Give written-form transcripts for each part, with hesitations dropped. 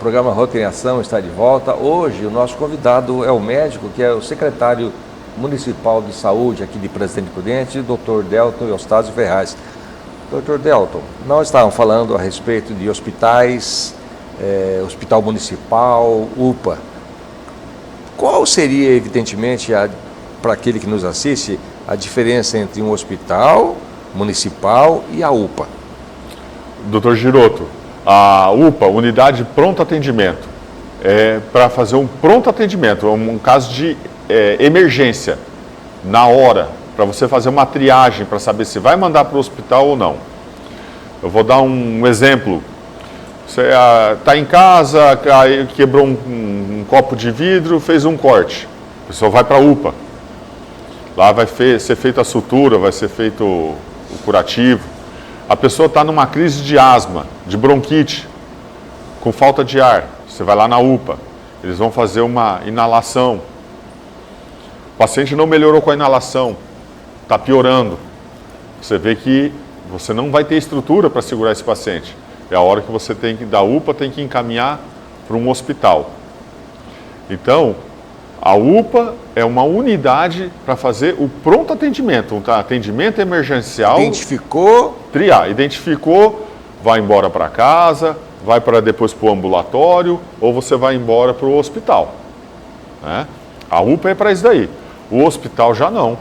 programa Rota em Ação está de volta. Hoje o nosso convidado é o médico, que é o secretário municipal de saúde aqui de Presidente Prudente, Dr. Delton Eustáquio Ferraz. Dr. Delton, nós estávamos falando a respeito de hospitais, hospital municipal, UPA. Qual seria, evidentemente, para aquele que nos assiste, a diferença entre um hospital municipal e a UPA? Dr. Giroto, a UPA, Unidade de Pronto Atendimento, é para fazer um pronto atendimento, um caso de emergência, na hora, para você fazer uma triagem para saber se vai mandar para o hospital ou não. Eu vou dar um exemplo. Você está em casa, quebrou um copo de vidro, fez um corte. A pessoa vai para a UPA. Lá vai ser feita a sutura, vai ser feito o curativo. A pessoa está numa crise de asma, de bronquite, com falta de ar. Você vai lá na UPA, eles vão fazer uma inalação. O paciente não melhorou com a inalação, está piorando. Você vê que você não vai ter estrutura para segurar esse paciente. É a hora que você tem que, da UPA, tem que encaminhar para um hospital. Então, a UPA é uma unidade para fazer o pronto atendimento, um atendimento emergencial. Identificou? Triar. Identificou, vai embora para casa, vai para depois para o ambulatório ou você vai embora para o hospital. Né? A UPA é para isso daí. O hospital já não.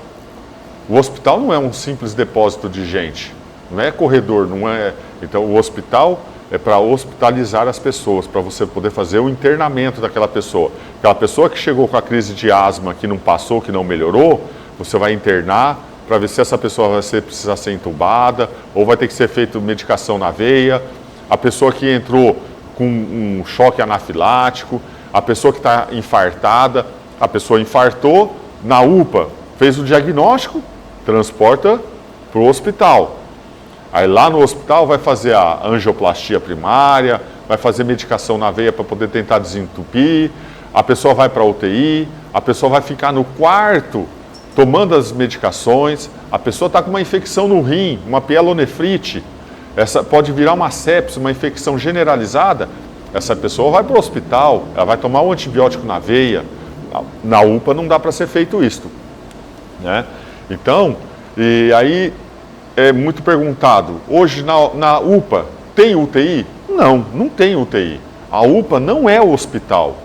O hospital não é um simples depósito de gente. Não é corredor, não é... Então, o hospital é para hospitalizar as pessoas, para você poder fazer o internamento daquela pessoa. Aquela pessoa que chegou com a crise de asma, que não passou, que não melhorou, você vai internar para ver se essa pessoa vai precisar ser entubada, ou vai ter que ser feita medicação na veia. A pessoa que entrou com um choque anafilático, a pessoa que está infartada, a pessoa infartou, na UPA, fez o diagnóstico, transporta para o hospital. Aí lá no hospital vai fazer a angioplastia primária, vai fazer medicação na veia para poder tentar desentupir, a pessoa vai para a UTI, a pessoa vai ficar no quarto tomando as medicações, a pessoa está com uma infecção no rim, uma pielonefrite, essa pode virar uma sepse, uma infecção generalizada, essa pessoa vai para o hospital, ela vai tomar um antibiótico na veia. Na UPA não dá para ser feito isso, né? Então, e aí é muito perguntado, hoje na UPA tem UTI? Não, não tem UTI. A UPA não é o hospital.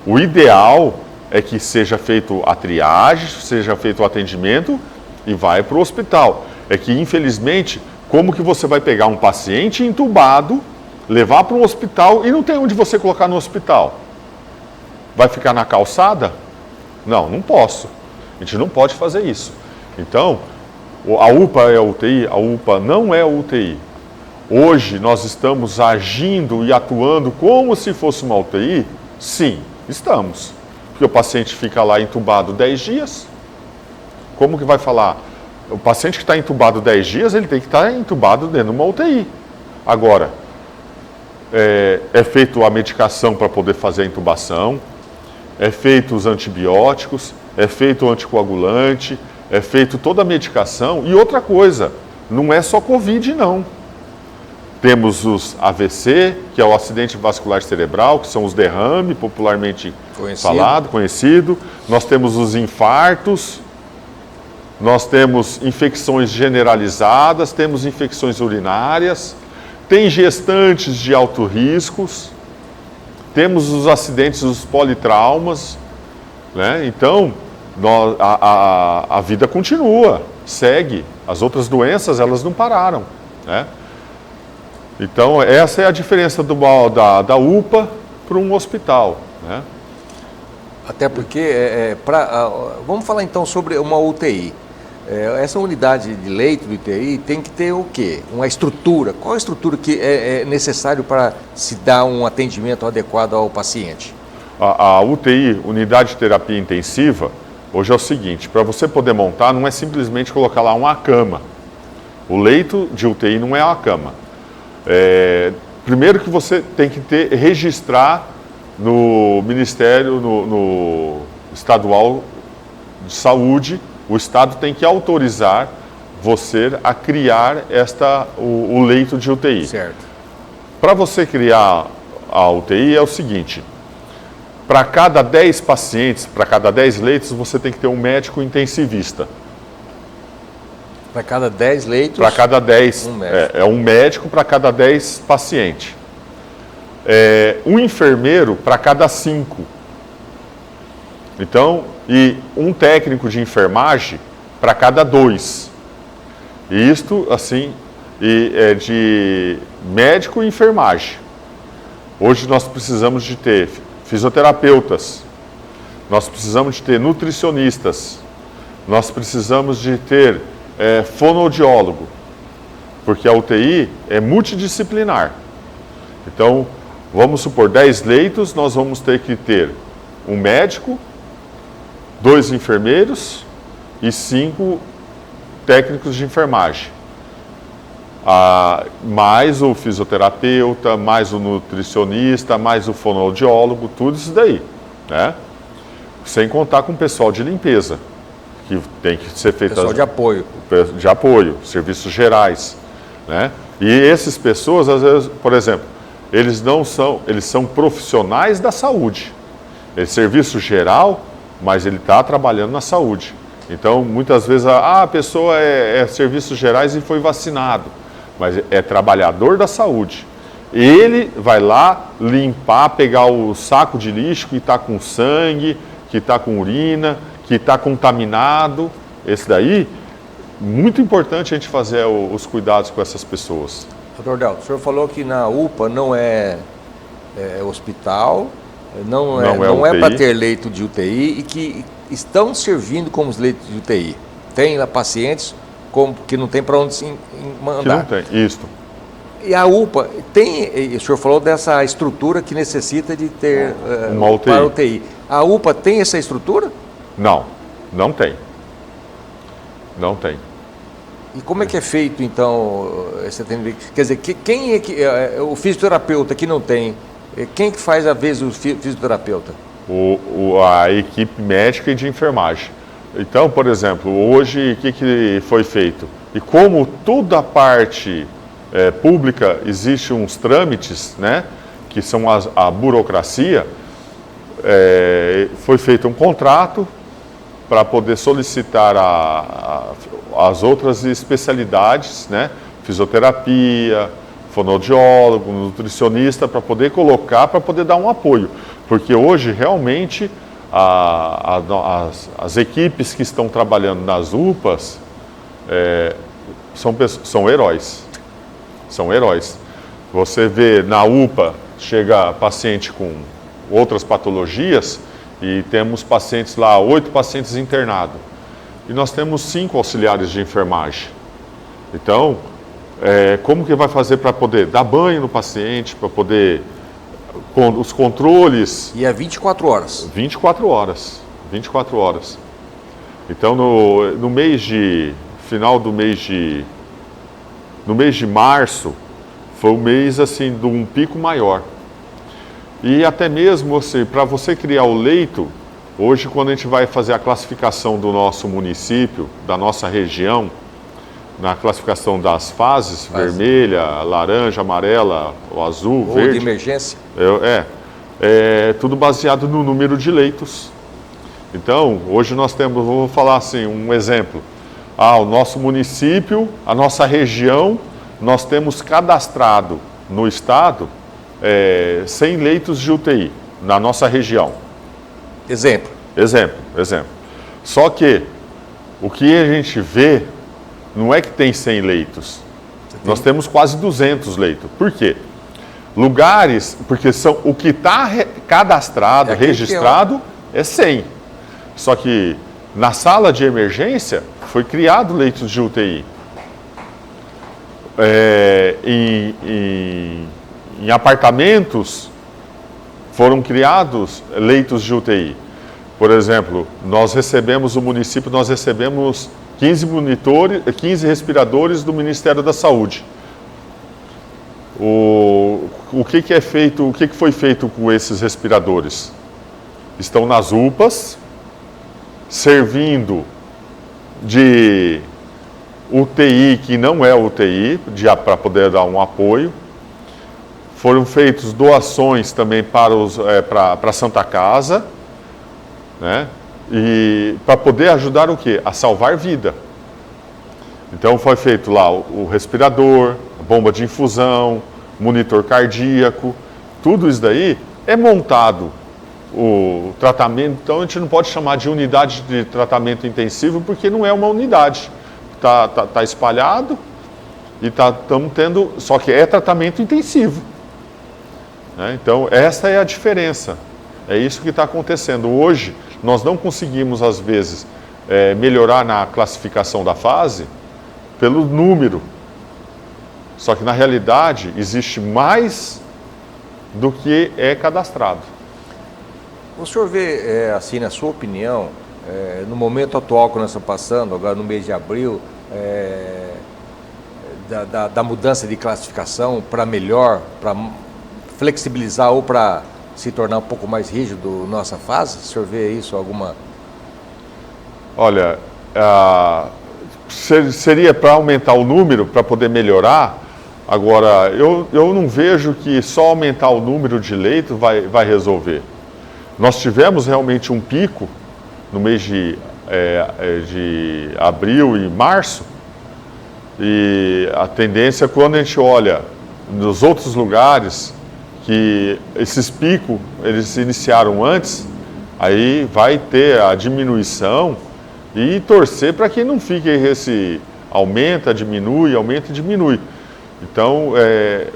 O ideal é que seja feito a triagem, seja feito o atendimento e vai para o hospital. É que, infelizmente, como que você vai pegar um paciente entubado, levar para um hospital e não tem onde você colocar no hospital? Vai ficar na calçada? Não, não posso. A gente não pode fazer isso. Então, a UPA é a UTI? A UPA não é a UTI. Hoje nós estamos agindo e atuando como se fosse uma UTI? Sim, estamos. Porque o paciente fica lá entubado 10 dias. Como que vai falar? O paciente que está entubado 10 dias, ele tem que estar entubado dentro de uma UTI. Agora, é feita a medicação para poder fazer a intubação, é feito os antibióticos, é feito o anticoagulante, é feito toda a medicação. E outra coisa, não é só Covid, não. Temos os AVC, que é o acidente vascular cerebral, que são os derrames, popularmente conhecido. Nós temos os infartos, nós temos infecções generalizadas, temos infecções urinárias, tem gestantes de alto riscos, temos os acidentes, os politraumas, né? Então, a vida continua, segue. As outras doenças, elas não pararam, né? Então, essa é a diferença da UPA para um hospital, né? Até porque, vamos falar então sobre uma UTI. Essa unidade de leito de UTI tem que ter o quê? Uma estrutura. Qual a estrutura que é necessário para se dar um atendimento adequado ao paciente? A UTI, Unidade de Terapia Intensiva, hoje é o seguinte, para você poder montar, não é simplesmente colocar lá uma cama. O leito de UTI não é uma cama. Primeiro que você tem que registrar no Ministério, no Estadual de Saúde, o Estado tem que autorizar você a criar o leito de UTI. Certo. Para você criar a UTI é o seguinte: para cada 10 pacientes, para cada 10 leitos, você tem que ter um médico intensivista. Para cada 10 leitos? Para cada 10. Um médico. É um médico para cada 10 pacientes. Um enfermeiro para cada 5. Então, e um técnico de enfermagem para cada 2. E isto, assim, é de médico e enfermagem. Hoje nós precisamos de ter fisioterapeutas, nós precisamos de ter nutricionistas, nós precisamos de ter fonoaudiólogo, porque a UTI é multidisciplinar. Então, vamos supor, 10 leitos, nós vamos ter que ter um médico, 2 enfermeiros e 5 técnicos de enfermagem. Mais o fisioterapeuta, mais o nutricionista, mais o fonoaudiólogo, tudo isso daí, né? Sem contar com o pessoal de limpeza, que tem que ser feito... Pessoal de apoio. De apoio, serviços gerais, né? E essas pessoas, às vezes, por exemplo, eles são profissionais da saúde. É serviço geral, mas ele está trabalhando na saúde. Então, muitas vezes, a pessoa é serviços gerais e foi vacinado, mas é trabalhador da saúde. Ele vai lá limpar, pegar o saco de lixo que está com sangue, que está com urina, que está contaminado. Esse daí, muito importante a gente fazer os cuidados com essas pessoas. Doutor Delton, o senhor falou que na UPA não é hospital, não é para ter leito de UTI e que estão servindo como os leitos de UTI. Tem lá pacientes que não tem para onde se mandar. Que não tem, isso. E a UPA tem, o senhor falou dessa estrutura que necessita de ter uma UTI. Para UTI. A UPA tem essa estrutura? Não tem. Não tem. E como é que é feito, então, esse atendimento? Quer dizer, quem é que o fisioterapeuta que não tem, quem que faz a vez o fisioterapeuta? A equipe médica e de enfermagem. Então, por exemplo, hoje o que foi feito? E como toda a parte pública existe uns trâmites, né, que são a burocracia, foi feito um contrato para poder solicitar as outras especialidades, né, fisioterapia, fonoaudiólogo, nutricionista, para poder colocar, para poder dar um apoio. Porque hoje, realmente, as equipes que estão trabalhando nas UPAs são heróis. São heróis. Você vê na UPA, chega paciente com outras patologias e temos pacientes lá, 8 pacientes internados. E nós temos 5 auxiliares de enfermagem. Então, como que vai fazer para poder dar banho no paciente, para poder... com os controles... E é 24 horas? 24 horas. 24 horas. Então, no mês de março, foi um mês assim, de um pico maior. E até mesmo assim, para você criar o leito, hoje quando a gente vai fazer a classificação do nosso município, da nossa região, na classificação das fases, vermelha, laranja, amarela, o azul, ou verde. de emergência? Tudo baseado no número de leitos. Então, hoje nós temos, vou falar assim, um exemplo. O nosso município, a nossa região, nós temos cadastrado no estado 100 leitos de UTI na nossa região. Exemplo. Só que o que a gente vê não é que tem 100 leitos. Nós temos quase 200 leitos. Por quê? Lugares, porque o que está cadastrado, registrado, é 100. Só que na sala de emergência foi criado leitos de UTI. Em apartamentos foram criados leitos de UTI. Por exemplo, o município recebemos 15 respiradores do Ministério da Saúde. O que é feito, o que foi feito com esses respiradores? Estão nas UPAs, servindo de UTI que não é UTI, para poder dar um apoio. Foram feitas doações também para a Santa Casa, né? E para poder ajudar o quê? A salvar vida. Então foi feito lá o respirador, a bomba de infusão, monitor cardíaco, tudo isso daí é montado o tratamento. Então a gente não pode chamar de unidade de tratamento intensivo porque não é uma unidade. Tá espalhado e estamos tendo, só que é tratamento intensivo. Né? Então essa é a diferença. É isso que está acontecendo. Hoje nós não conseguimos às vezes melhorar na classificação da fase pelo número. Só que na realidade existe mais do que é cadastrado. O senhor vê, assim, na sua opinião, no momento atual que nós estamos passando, agora no mês de abril, da mudança de classificação para melhor, para flexibilizar ou para se tornar um pouco mais rígido nossa fase? O senhor vê isso alguma... Olha, seria para aumentar o número, para poder melhorar. Agora, eu não vejo que só aumentar o número de leitos vai resolver. Nós tivemos realmente um pico no mês de abril e março, e a tendência, quando a gente olha nos outros lugares, que esses picos eles se iniciaram antes, aí vai ter a diminuição e torcer para que não fique esse aumenta, diminui, aumenta e diminui. Então,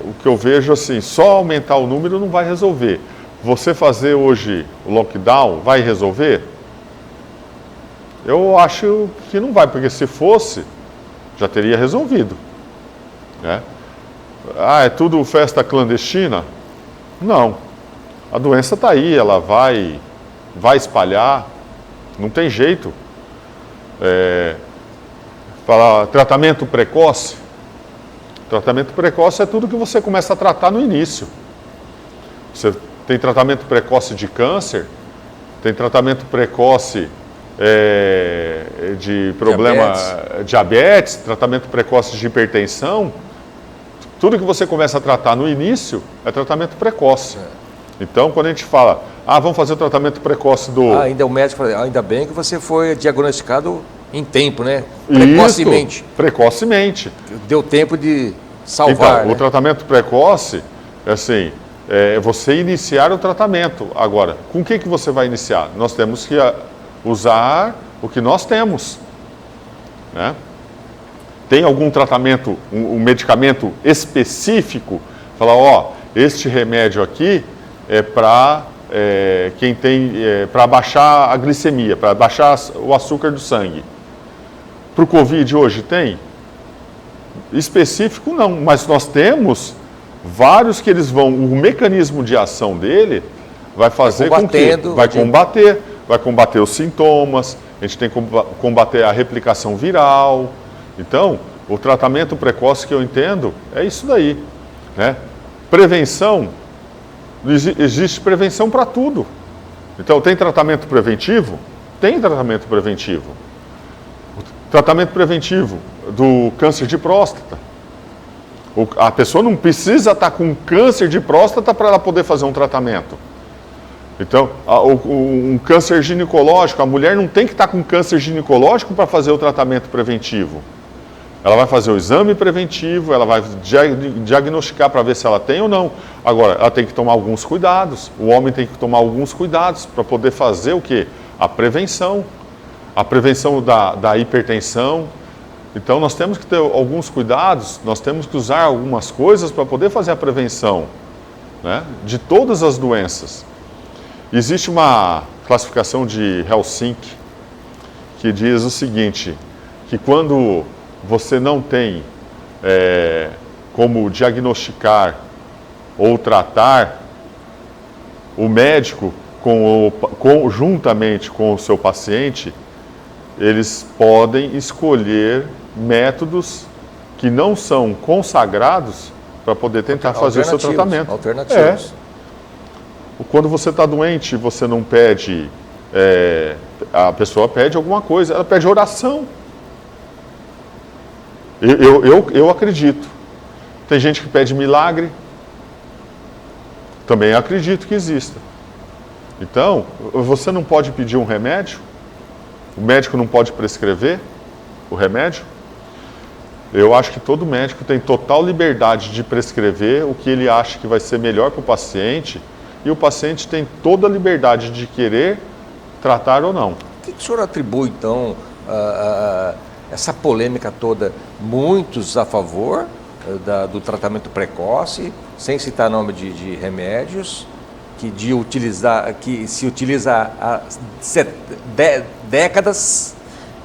o que eu vejo assim, só aumentar o número não vai resolver. Você fazer hoje o lockdown vai resolver? Eu acho que não vai, porque se fosse, já teria resolvido. Né? É tudo festa clandestina? Não. A doença está aí, ela vai espalhar, não tem jeito. Falar tratamento precoce. Tratamento precoce é tudo que você começa a tratar no início. Você tem tratamento precoce de câncer, tem tratamento precoce de problema diabetes, tratamento precoce de hipertensão. Tudo que você começa a tratar no início é tratamento precoce. Então, quando a gente fala, vamos fazer o tratamento precoce do... ainda o médico fala, ainda bem que você foi diagnosticado em tempo, né? Precocemente. Isso, precocemente. Deu tempo de salvar. Então, né? O tratamento precoce, assim, é você iniciar o tratamento. Agora, com o que você vai iniciar? Nós temos que usar o que nós temos. Né? Tem algum tratamento, um medicamento específico? Falar, este remédio aqui é para quem tem, para baixar a glicemia, para baixar o açúcar do sangue. Para o Covid hoje tem? Específico não, mas nós temos vários que eles vão, o mecanismo de ação dele vai fazer com que vai combater os sintomas, a gente tem que combater a replicação viral. Então, o tratamento precoce que eu entendo é isso daí. Né? Prevenção, existe prevenção para tudo. Então, tem tratamento preventivo? Tem tratamento preventivo. Tratamento preventivo do câncer de próstata. A pessoa não precisa estar com câncer de próstata para ela poder fazer um tratamento. Então, um câncer ginecológico, a mulher não tem que estar com câncer ginecológico para fazer o tratamento preventivo. Ela vai fazer o exame preventivo, ela vai diagnosticar para ver se ela tem ou não. Agora, ela tem que tomar alguns cuidados. O homem tem que tomar alguns cuidados para poder fazer o quê? A prevenção. A prevenção da hipertensão. Então, nós temos que ter alguns cuidados, nós temos que usar algumas coisas para poder fazer a prevenção, né, de todas as doenças. Existe uma classificação de Helsinki que diz o seguinte, que quando você não tem como diagnosticar ou tratar, o médico, juntamente com o seu paciente, eles podem escolher métodos que não são consagrados para poder tentar fazer o seu tratamento. Alternativos. Quando você está doente, você não pede, a pessoa pede alguma coisa, ela pede oração. Eu acredito. Tem gente que pede milagre, Também acredito que exista. Então, você não pode pedir um remédio? O médico não pode prescrever o remédio? Eu acho que todo médico tem total liberdade de prescrever o que ele acha que vai ser melhor para o paciente, e o paciente tem toda a liberdade de querer tratar ou não. O que o senhor atribui, então, essa polêmica toda? Muitos a favor do tratamento precoce, sem citar nome de remédios, que se utiliza há décadas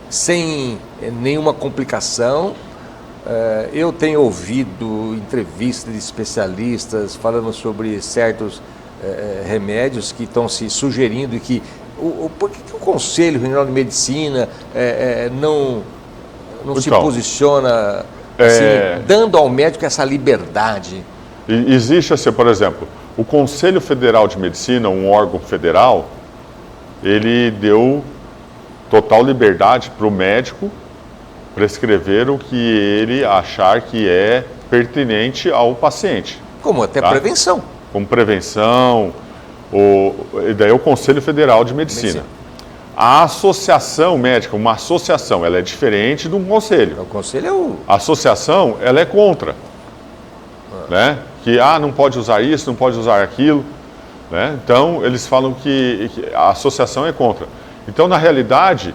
sem nenhuma complicação. Eu tenho ouvido entrevistas de especialistas falando sobre certos remédios que estão se sugerindo e que por que o Conselho Regional de Medicina não se posiciona assim, dando ao médico essa liberdade? Existe assim, por exemplo, o Conselho Federal de Medicina, um órgão federal, ele deu total liberdade para o médico prescrever o que ele achar que é pertinente ao paciente. Como até prevenção. Como prevenção, e daí o Conselho Federal de Medicina. A associação médica, uma associação, ela é diferente de um conselho. O conselho é o... A associação, ela é contra. Né? Que não pode usar isso, não pode usar aquilo. Né? Então, eles falam que a associação é contra. Então, na realidade,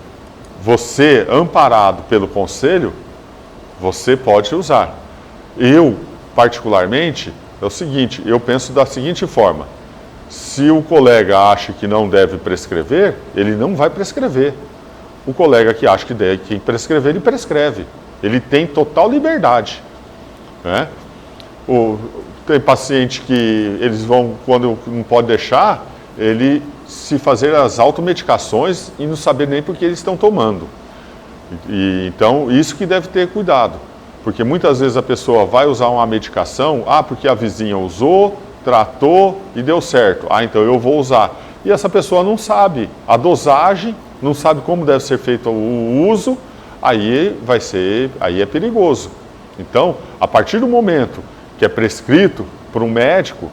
você, amparado pelo conselho, você pode usar. Eu, particularmente, é o seguinte, eu penso da seguinte forma: se o colega acha que não deve prescrever, ele não vai prescrever. O colega que acha que deve prescrever, ele prescreve. Ele tem total liberdade. Né? Tem paciente que eles vão, quando não pode deixar, ele se fazer as automedicações e não saber nem por que eles estão tomando. Então, isso que deve ter cuidado. Porque muitas vezes a pessoa vai usar uma medicação, porque a vizinha usou, tratou e deu certo. Então eu vou usar. E essa pessoa não sabe a dosagem, não sabe como deve ser feito o uso, aí é perigoso. Então, a partir do momento que é prescrito por um médico,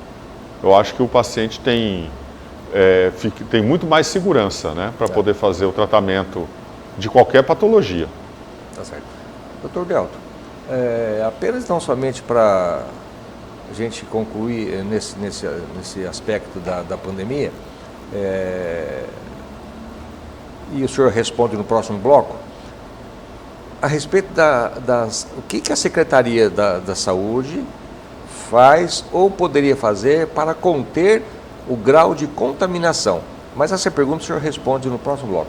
eu acho que o paciente tem muito mais segurança, né, para poder fazer o tratamento de qualquer patologia. Tá certo. Dr. Delton, apenas não somente para a gente concluir nesse aspecto da pandemia, e o senhor responde no próximo bloco, a respeito o que a Secretaria da Saúde faz ou poderia fazer para conter o grau de contaminação. Mas essa pergunta o senhor responde no próximo bloco.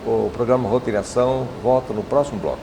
O programa Roteiração volta no próximo bloco.